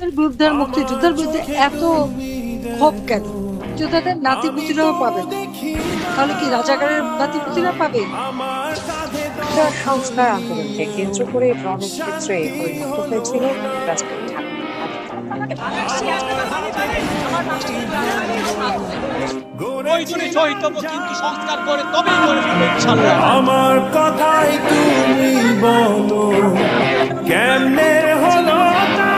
ফ্যাসিস্টের বিরুদ্ধে আর মুক্তিযুদ্ধের বিরুদ্ধে এত ক্ষোভ কেন? যোদ্ধাদের নাতিপুতিরাও পাবে না, তাহলে কি রাজাকারের নাতিপুতিরা পাবে? একটা সংস্কার আন্দোলনকে কেন্দ্র করে রণক্ষেত্রে পরিণত হয়েছিল রাজধানী প্রয়োজনে শহীদ হবো, কিন্তু সংস্কার করে তবেই করে ফেলবো ইনশাআল্লাহ। আমার কথাই তুমি বলো, কেমনে হলো তা